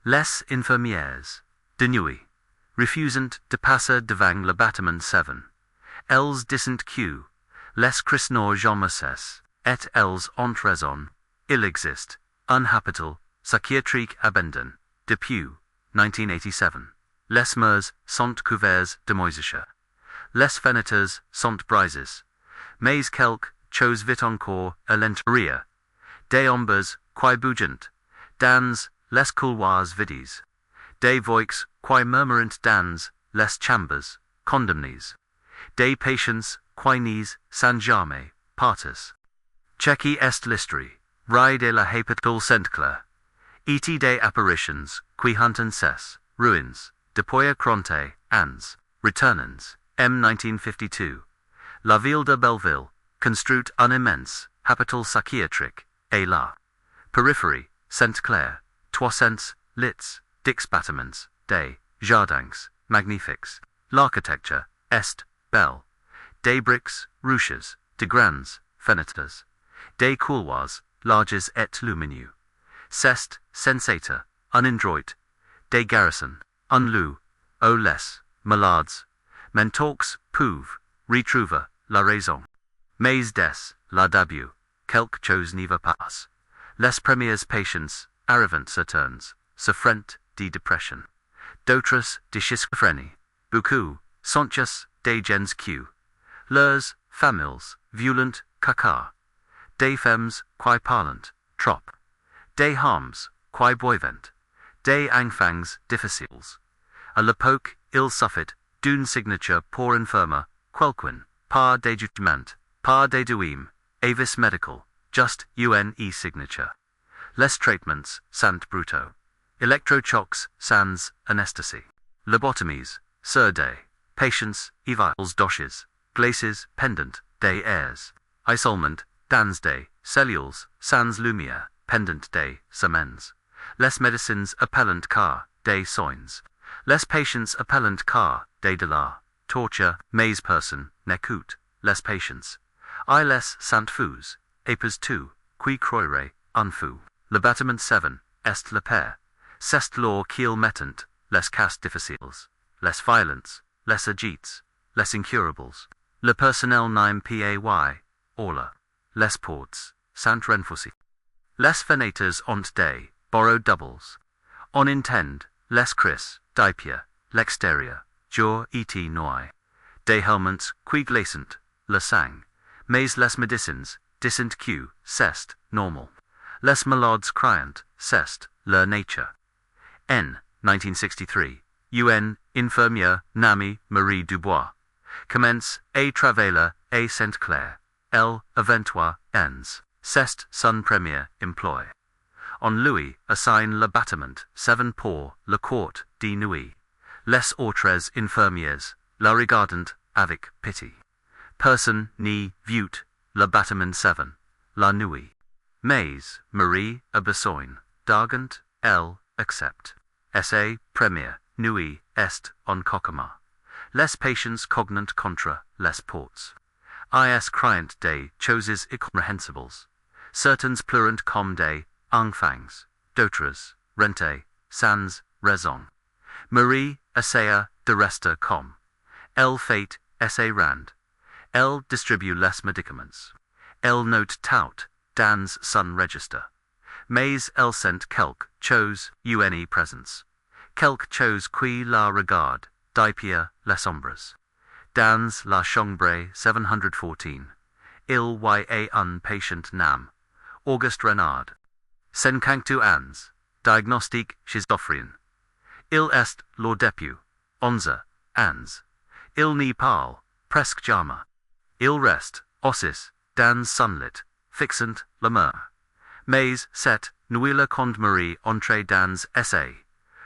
Les infirmières de nuit, refusant de passer devant le bâtiment 7. Elles disent que les Christenois jamais et elles ont raison. Il existe un hôpital psychiatrique abandonné depuis 1987. Les murs sont couverts de moisissure. Les fenêtres sont brisées. Mais quelque chose vit encore à l'intérieur. Des ombres qui bougent dans les couloirs vides. Des voix qui murmurent dans les chambres condamnées. Des patients qui n'y sont jamais partis. Checky est l'histoire, ride de la hôpital Sainte-Claire. Et des apparitions qui hantent ces ruines, depuis cronte ans, retournants, m. 1952. La ville de Belleville construit un immense hôpital psychiatrique, et la périphérie, Sainte-Claire, 300 lits, dix bâtiments, des jardins magnifiques. L'architecture est belle. Des briques rouges, de grandes fenêtres, des couloirs larges et lumineux. C'est sensate, unindroit, des garçons, un lieu, où les malades mentaux peuvent retrouver la raison. Mais des la début, quelque chose n'y va pas. Les premiers patients arrivant se souffrant de dépression. D'autres de schizophrénie. Beaucoup sont des gens qui, leurs familles violentes caca. Des femmes qui parlent trop. Des hommes qui boivent. Des enfants difficiles. À l'époque, il suffit d'une signature pour infirmer quelqu'un, par des jugements, par des douim, avis medical, just une signature. Les traitements sont brutaux. Electrochocs sans anesthésie. Lobotomies, sur des patients évals douches, glaces pendant des airs. Isolement dans des cellules sans lumière pendant des semaines. Les médecins appellant car des soins. Les patients appellant car des de la torture, mais personne n'écoute les patients. I les sant fous, épais tu, qui croirait en fou. Le bâtiment 7 est la paix. C'est l'or qu'ils mettent, les cas difficiles, les violents, les agites, les incurables. Le personnel n'aime pay, orla. Les ports sont renforcés. Les fenêtres ont des borrowed doubles. On intend les cris d'épée, l'extérieur, jour et nuit. Des helmets qui glacent le sang, mais les médecins disent que c'est normal. Les malades crient c'est leur nature. En 1963, une infirmière nommée Marie Dubois commence à travailler à Sainte-Claire. Elle a 23 ans. C'est son premier emploi. On lui assigne le bâtiment 7 pour le court de nuit. Les autres infirmières la regardent avec pitié. Personne n'y vit le bâtiment 7 la nuit. Mais Marie a besoin d'argent, elle accepte. Sa première nuit est en cauchemar. Les patients cognent contre les portes. Is crient des choses incomprehensibles. Certains pleurent comme des enfants, d'autres rentent sans raison. Marie essaya de rester comme. Elle fait ses rand. Elle distribue les médicaments. Elle note tout dans son registre. Mais elle sent quelque chose une présence. Quelque chose qui la regarde, depuis les ombres. Dans la chambre 714, il y a un patient nam, Auguste Renard. 52 ans, diagnostic schizophrène. Il est le début, 11 ans. Il n'y parle, presque jamais. Il reste, assis, dans sunlit, fixant la mer. Mais cette nuit quand Marie entre dans sa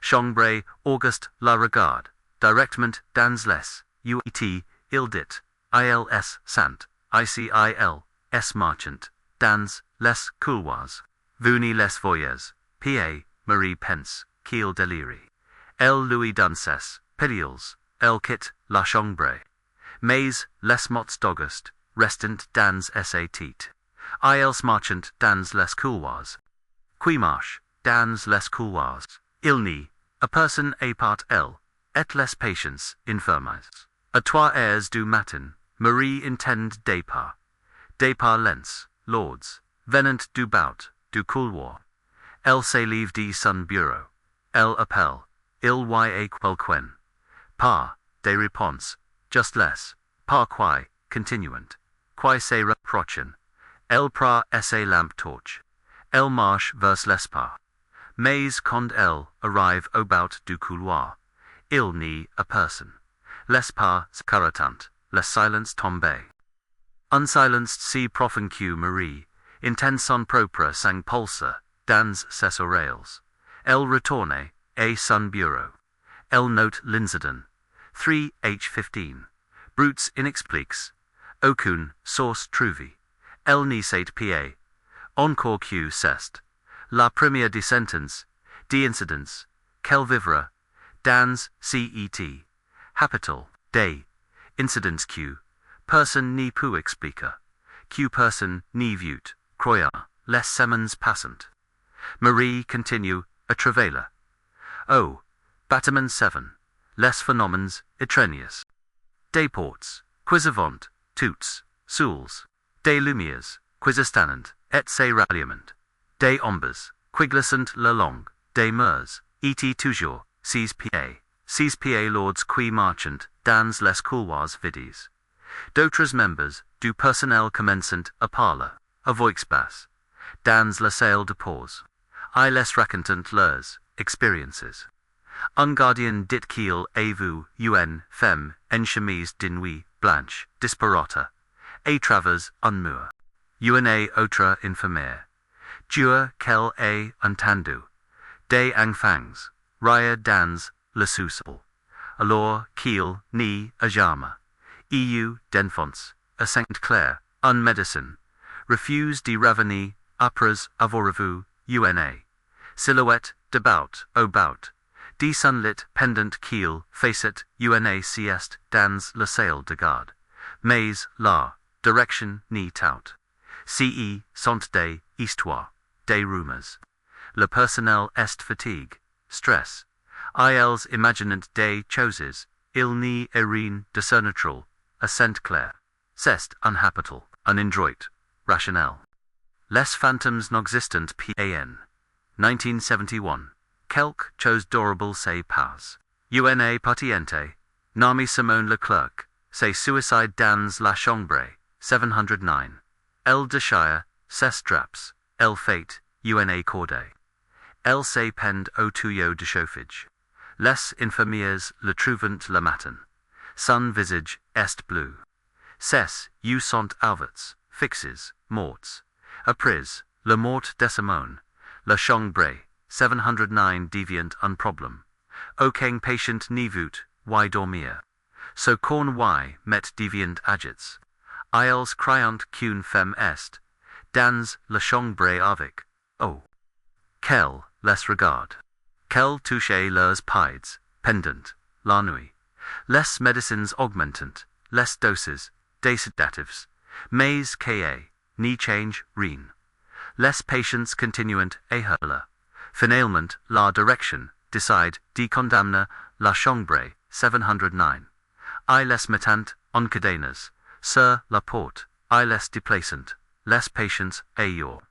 chambre, Auguste la regarde, directement dans les UET, il dit, ils sant, ICIL, s marchant, dans les couloirs. Vous n'y les voyez, pa, Marie pense, qu'il délire. Elle lui donne ses pilules, elle quitte la chambre. Mais les mots d'Auguste restent dans sa tête. Ils marchant dans les couloirs. Qui marche dans les couloirs, Il ni, a person a part L, et les patients, infirmiers. A trois heures du matin, Marie intend départ lents, lords, venant du bout, du couloir. Elle se lève de son bureau. Elle appelle, il y a quelqu'un. Pas de réponse, just less, par qui, continuant, qui se reprochen. Elle prend sa lampe torche. Elle marche vers l'espace. Mais quand elle arrive au bout du couloir, il n'y a personne. L'espace s'arrêtant, le silence tombe. Unsilenced si profond que Marie, intend son propre sang pulse, dans ses oreilles. Elle retourne à son bureau. Elle note l'incident. 3h15. Brutes inexpliques. Aucune source trouvée. Elle n'y sait pas. Encore que c'est. La première des sentences, des incidents, qu'elle vivra, dans cet habital, des incidents que personne n'y peut expliquer, que personne n'y veut, croyant, les semaines passant. Marie continue à travailler. Oh, bâtiment 7, les phénomènes étranges. Des portes, quizzavant, toutes, souls, des lumières, quizzestannant, et se ralliement. Des ombres, quiglissant le long, des murs, et toujours, six pieds lords qui marchant, dans les couloirs vides. D'autres membres, du personnel commençant à parler, à voix basse, dans la salle de pause. I les racontant leurs expériences. Un gardien dit qu'il a vu une femme en chemise de nuit blanche, disparate, à travers un mur. Une autre infirmière. Dieu qu'elle a entendu. Des enfants, rire dans le sous-sol. Alors qu'il n'y a jamais eu d'enfants, à Sainte-Claire, un médecin, refuse de revenir après avoir vu une silhouette de bout au bout, de sunlit pendant qu'il faisait une sieste dans la salle de garde. Mais la direction n'y tout. Ce sont des histoires, des rumeurs. Le personnel est fatigue, stress. Ils imaginent des choses, il n'y a rien de surnaturel, à Sainte-Claire. C'est un hôpital, un endroit, rationnel. Les phantoms n'existent pas. 1971. Quelque chose d'horrible se passe. Une patiente, nommée Simone Leclerc, se suicide dans la chambre, 709. Elle déchire ses draps, elle fait une corde. Elle se pend au tuyau de chauffage. Les infirmières le trouvent le matin. Son visage est bleu. Ses yeux sont ouverts, fixes, morts. Après, la mort de Simone, la chambre, 709 devient un problème. Aucun patient n'y veut y dormir. Ce qu'on y met devient agits. Ils croyant qu'une femme est, dans la chambre avec, oh, qu'elle les regarde. Qu'elle touche leurs pieds, pendant, la nuit. Les médecines augmentant, les doses, des sédatifs, mais qu'elle n'y change rien. Les patients continuant à hurler. Finalement, la direction décide de condamner la chambre 709. I les mettant en cadenas, sur la porte, I les déplaçant, les patients ailleurs.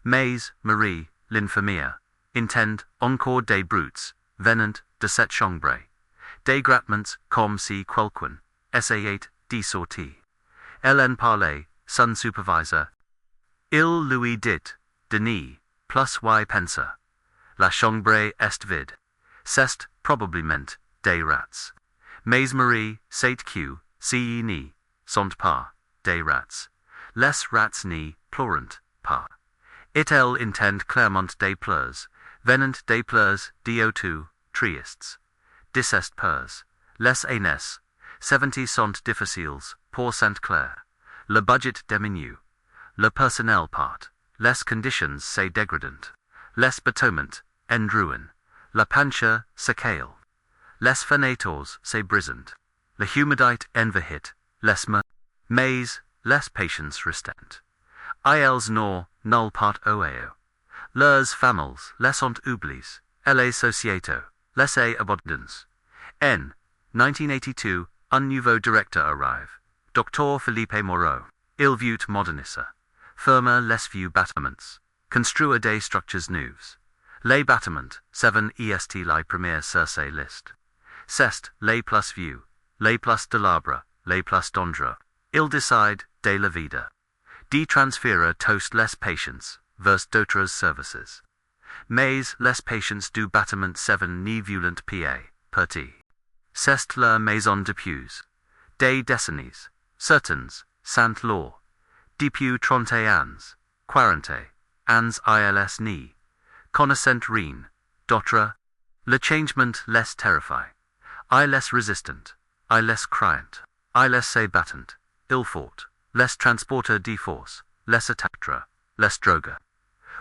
Mais Marie, l'infirmière, intend encore des brutes, venant de cette chambre. Des grattements comme si quelqu'un essayait de sortir. Elle en parlait, son supervisor. Il lui dit, Denis, plus y pensa. La chambre est vide. C'est probablement des rats. Mais Marie sait que, si n'y sont pas des rats, les rats n'y pleurent pas. Et elle intend clairement des pleurs, venant des pleurs d'au2, tristes. 17 peurs. Les aînés, 70 sont difficiles, pour Sainte-Claire. Le budget diminue. Le personnel part. Les conditions se dégradent. Les bâtiments, en ruine. La pancha se cale. Les fenêtres se brisent. La humidité envahit les mains. Mais les patients restent. Ils n'ont nulle part au. Leurs familles les ont oubliés. la société, laissez abondance. N. 1982, un nouveau directeur arrive. Dr. Philippe Moreau. Il veut moderniser. Firmer les vieux bâtiments. Construire des structures neuves. Les bâtiments, 7 est la première sur ces listes. C'est les plus vieux, les plus de l'arbre, les plus dangereux. Il décide de la vida. De transférer tous les patients vers d'autres services. Mais les patients du bâtiment 7 ni violent petit. C'est la maison depuis des décennies, certains, sans law, depuis 30 ans, 40 ans ils ni, connaissent rien, d'autres, le changement les terrifie, I les résistent, I les craignent, I les se battent, il faut, les transporter de force, les attaquer, les droguer.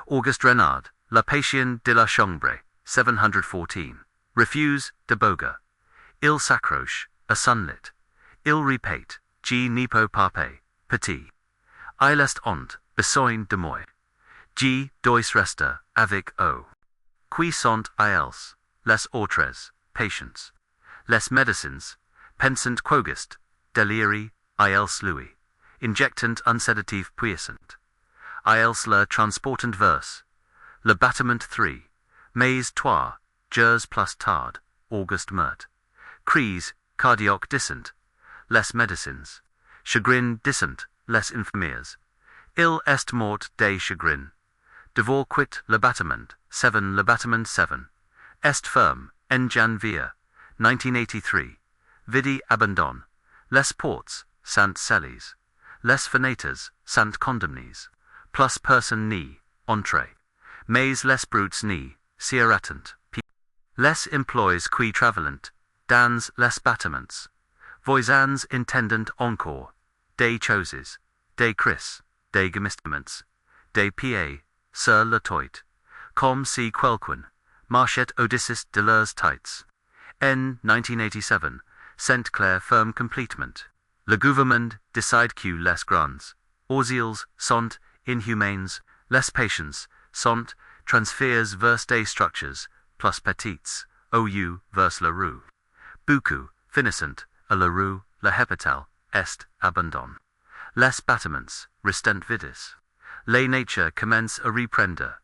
Auguste Renard, La Passion de la Chambre, 714, refuse de boga. Il s'accroche, a sunlit. Il répète, G ne peut pas petit. Il est honte, besoin de moi. G dois rester avec O. Qui sont ils, les autres, patients. Les médecins, pensent qu'Auguste, deliri, ils lui, injectant un sédatif puissant. Ils le transportant vers le bâtiment 3, mais 3, jours plus tard, Auguste meurt. Crise cardiaque descent, les médecins. Chagrin descent, les infirmières. Il est mort de chagrin. Devant quitte le bâtiment 7, le bâtiment 7. Est ferme, en janvier, 1983. Vidi abandon. Les portes, sant scellés. Les fenêtres, sant condamnées. Plus personne ni, entrée. Mais les brutes ni, s'irratant. Les emplois qui travaillant, dans les bâtiments. Voisins intendant encore, des choses, des cris, des gemistements, des pieds, sur le toit, comme si quelqu'un marchait au-dessus de leurs têtes. En 1987, Saint Clair ferme complètement. Le gouvernement décide que les grands asiles sont inhumains, les patients sont transférés vers des structures plus petites, au vers la rue. Beaucoup, finissant, à la rue, la hôpital, est abandon. Les bâtiments restent vides. Les nature commence à reprendre.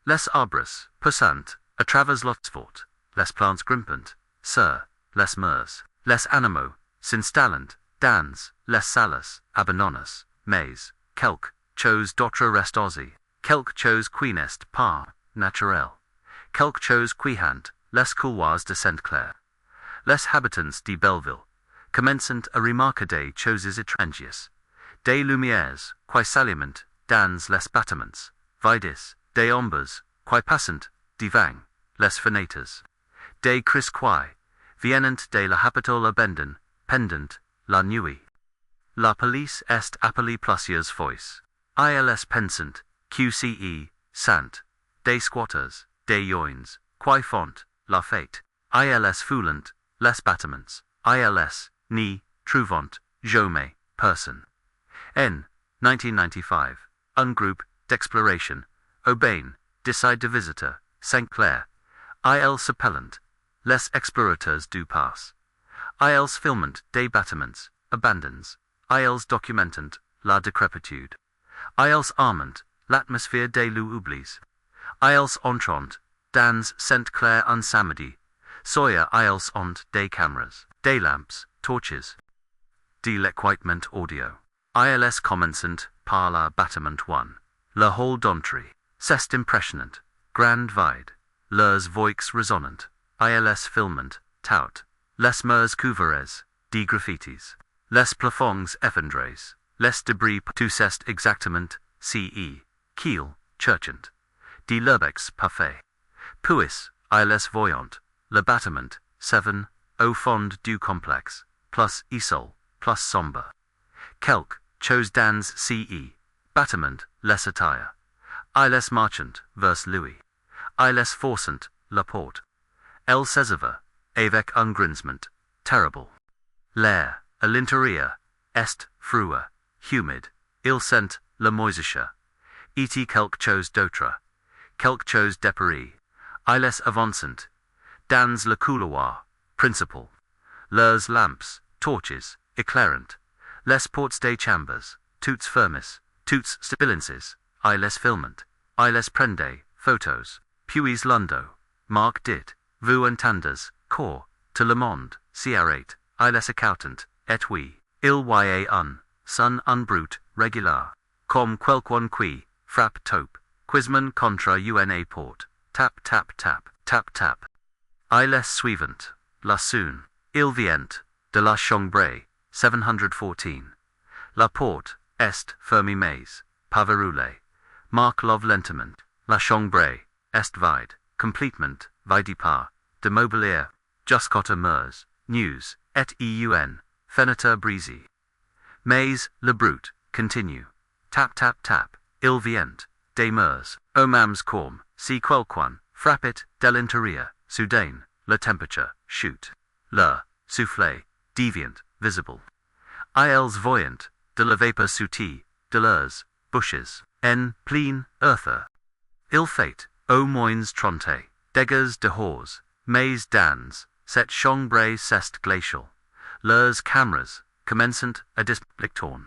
Les arbres, poussant, à travers l'asphalt, les plantes grimpant, sur, les murs, les animaux, s'installant, dans, les salles, abandonnées, mais, quelque chose d'autre reste aussi, quelque chose qui n'est pas naturel, quelque chose qui hante, les couloirs de Saint-Clair. Les habitants de Belleville, commençant à remarquer des choses étranges, des lumières, qui s'allument, dans les bâtiments, vides, des ombres, qui passent, devant, les fenêtres, des cris qui, viennent de la capitale abandonnée, pendant, la nuit. La police est appelée plusieurs fois. Ils pensent, QCE, sant, des squatters, des yoins, qui font, la fête. Ils foulant, les bâtiments. Ils, ni, trouvant, jamais, personne. En 1995, un groupe d'exploration, Aubaine, décide de visiter Saint-Clair. Ils s'appellant, les explorateurs du pass. Ils filmant des bâtiments, abandons. Ils documentant, la décrépitude. Ils armant, l'atmosphère des l'oublis. Ils entrant, dans Saint-Clair un samedi. Soya ils ont des caméras, des lampes, torches. De l'équipement audio. Ils commençant par la bâtiment 1. Le hall d'entrée. C'est impressionnant, grand vide. Leurs voix résonnantes. Ils filmant, tout. Les murs couverts, de graffitis. Les plafonds effondrés. Les débris tous est exactement, ce, qu'ils, cherchant. De l'urbex parfait. Puis, ils voyant, le bâtiment, 7, au fond du complexe, plus isole, plus sombre. Quelque chose dans ce, bâtiment, les attire. Ils marchant, vers lui. Ils forçant, la porte. Elle s'éserve, avec un grincement, terrible. L'air, à l'intérieur, est, froid, humide, il sent, la moisissure. Et quelque chose d'autre. Quelque chose d'épeuré. Iles avancent. Dans le couloir, principal. Leurs lamps, torches, éclairant. Les portes des chambers, toutes fermes, toutes stabilences. Iles filmant. Iles prende, photos. Puis lundo. Marc dit, vous entendez, corps, to le monde, CR8. Iles accountant, et oui. Il y a un, son brut, régular. Comme quelqu'un qui, frappe taupe. Quisman contra una port. Tap tap tap, tap tap. Iles suivant, la soon. Il vient, de la chambre, 714. La porte, est, fermée mais, pas verrouillée. Marc love lentement. La chambre, est vide, completement, vide pas, de mobilier. Jusqu'à mers, news, et eun, fenêtre brisée. Mais, le brut, continue. Tap tap tap, il vient, des mers, au mams corps, si quelqu'un, frappit, de l'intérieur, soudain, la temperature, shoot. Le, soufflé, deviant, visible. Ils voyant, de la vapeur soutille, de leurs, bushes, en, plein, earther. Il fait, au moins 30, dégâts de hors, mais dans, cette chambre c'est glacial. Leurs cameras, commençant à displectorn.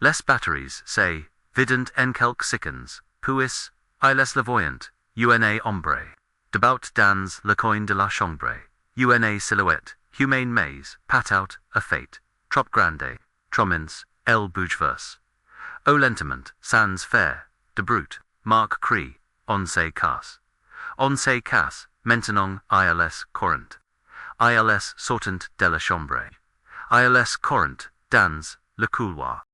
Les batteries, say, vident en quelques secondes, puis, ils le voyant, una ombre. Debaut dans le coin de la chambre, una silhouette, humaine mais, pat out, a fate, trop grande, tromins, el bougeverse. Au lentement, sans faire, de brut, Marc crie, on se casse. On se casse, maintenant, ils courant. Ils sortant de la chambre. Ils courant, dans, le couloir.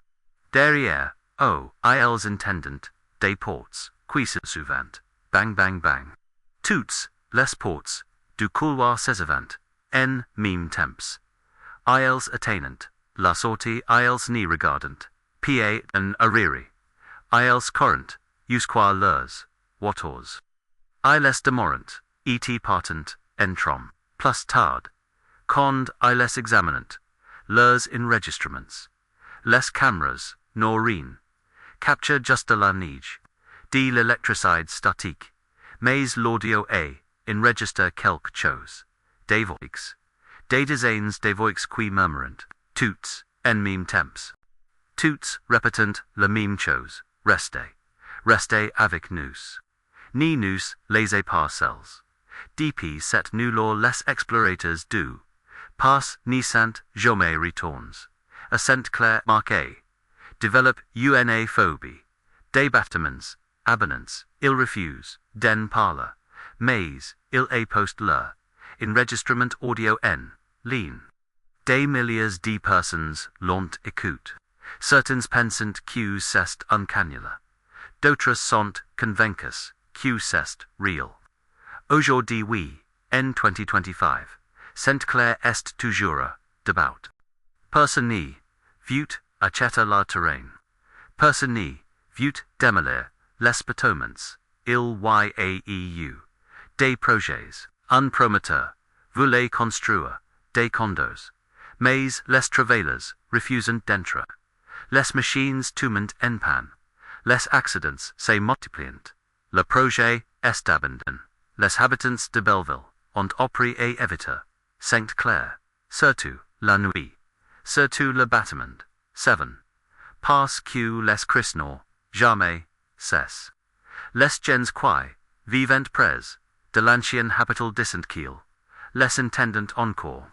Derrière, ils intendant, des portes, qui se souvent, bang bang bang. Toutes, les portes, du couloir s'évent, en même temps. Ils atteignant, la sortie ils n'y regardant, pied en arrière. Ils courant, jusqu'à leurs, wators. Ils demeurant, et partant, entrom, plus tard. Quand ils examinant, leurs enregistrements. Les cameras, nor rien. Capture juste la neige. De l'électricité statique. Mais l'audio est, enregistre quelque chose. Des voix. Des dizaines de voix qui murmurent. Toutes, en même temps. Toutes, répétant la même chose. Restez. Restez avec nous. Ni nous, les parcelles. Depuis cette nulle les explorateurs du. Passe ni sant jamais retournes. A Sainte-Claire marqué. Développe una phobie. Des bâtiments, abonnants, il refuse, den parle. Mais, il est post leur. Enregistrement audio en, ligne. Des milliers de personnes l'ont écoute. Certains pensent que c'est uncanny. D'autres sont convaincus que c'est real. Aujourd'hui oui, en 2025, Sainte-Claire est toujours debaut. Personne vut acheta la terrain. Personne vut démolir les bâtiments. Il y a eu des projets, un promoteur voulait construire des condos. Mais les travailleurs refusent d'entrer. Les machines tombent en panne. Les accidents se multiplient. Le projet est abandonné. Les habitants de Belleville ont appris à éviter Sainte-Claire, surtout la nuit, surtout le bâtiment. 7. Parce que les Cris jamais cessent. Les gens qui vivent près de l'ancien habitat d'Isant-Kiel, les entendent encore.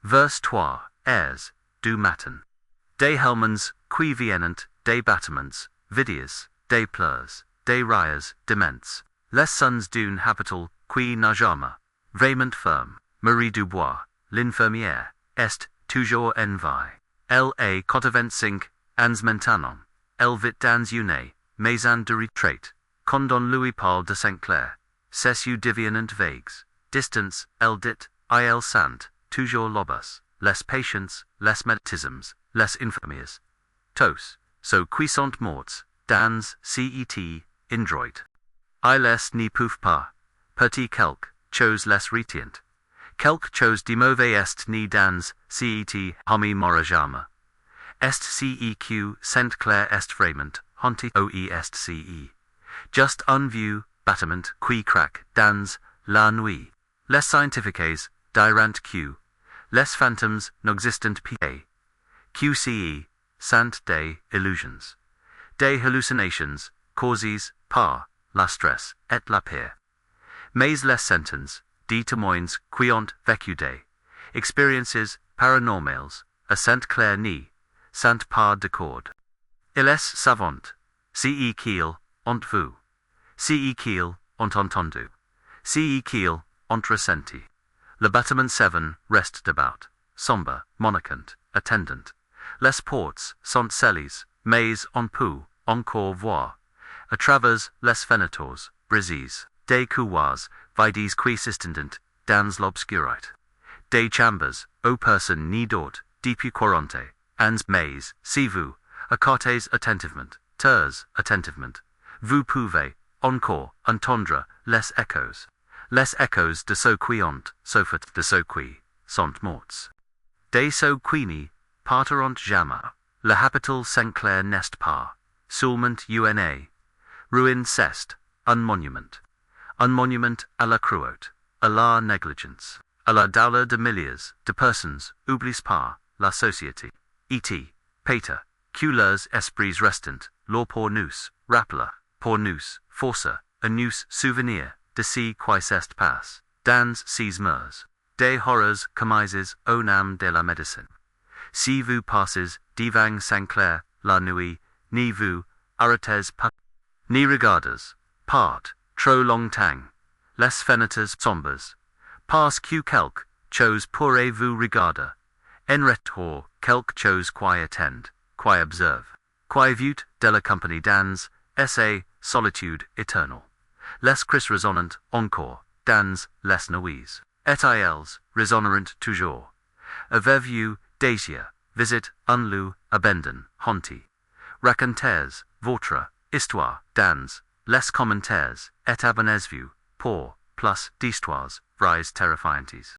Verse 3, airs, du matin. Des helmens qui viennent des bâtiments, vidiers, des pleurs, des rires d'immenses. Les sons d'un habitat qui n'a jamais vraiment ferme. Marie Dubois, l'infirmière, est toujours en vie. Elle est 85 ans maintenant. Elle vit dans une maison de retraite. Quand on lui parle de Sainte-Claire, ses yeux deviennent vagues. Distance, elle dit, il sent toujours l'obus, les patients, les médecins, les infirmières. Tous, so qui sont morts, dans cet indroit. Ils n'y peuvent pas, petit quelque chose les retient. Quelque chose de mauvais est ni dans cet homme mourra jamais. Est ceq Sainte-Claire est vraiment honte oest ce. Just un vieux bâtiment qui craque dans la nuit. Les scientifiques, dirant q. Les phantoms n'existent pas. QCE, sant des illusions. Des hallucinations, causes par la stress et la peur. Mais les sentents, des témoins qui ont vécu des expériences paranormales, à Sainte-Claire ni, sant pas d'accord. Ils savent, ce qu'ils ont vu, ce qu'ils ont entendu, ce qu'ils ont ressenti. Le bâtiment 7 reste debout, sombre, monocant, attendant. Les portes sont scellées, mais on peut encore voir, à travers les fenêtres brisées, des couloirs vides qui s'étendent dans l'obscurité. Des chambres où personne n'y dort depuis 40 ans, mais si vous écoutez attentivement, vous pouvez encore entendre les échos de ceux qui ont souffert, de ceux qui sont morts. De ceux qui n'y partiront jamais. Le hôpital Sainte-Claire n'est pas seulement una ruine, c'est un monument à la cruauté, à la négligence, à la douleur de milliers de personnes oubliées par la société. Et Peter, que leurs esprits restants, leur pour nous, rappela, pour nous, force, à nous souvenir de ce qui s'est passé dans ces mers, des horreurs commises au nom de la médecine. Si vous passez devant Sainte-Claire la nuit, ni vous arrêtez pas, ni regardez, pas trop longtemps, les fenêtres sombres, parce que quelque chose pourrait vous regarder, en retour quelque chose qui attend, qui observe, qui vient de la compagnie dans essa solitude éternelle. Les Cris résonnent encore dans les nuits, et ils résonneront toujours. Avez-vous déjà visité un lieu abandonné, hanté? Racontez votre histoire dans les commentaires et abonnez-vous pour plus d'histoires vraies terrifiantes.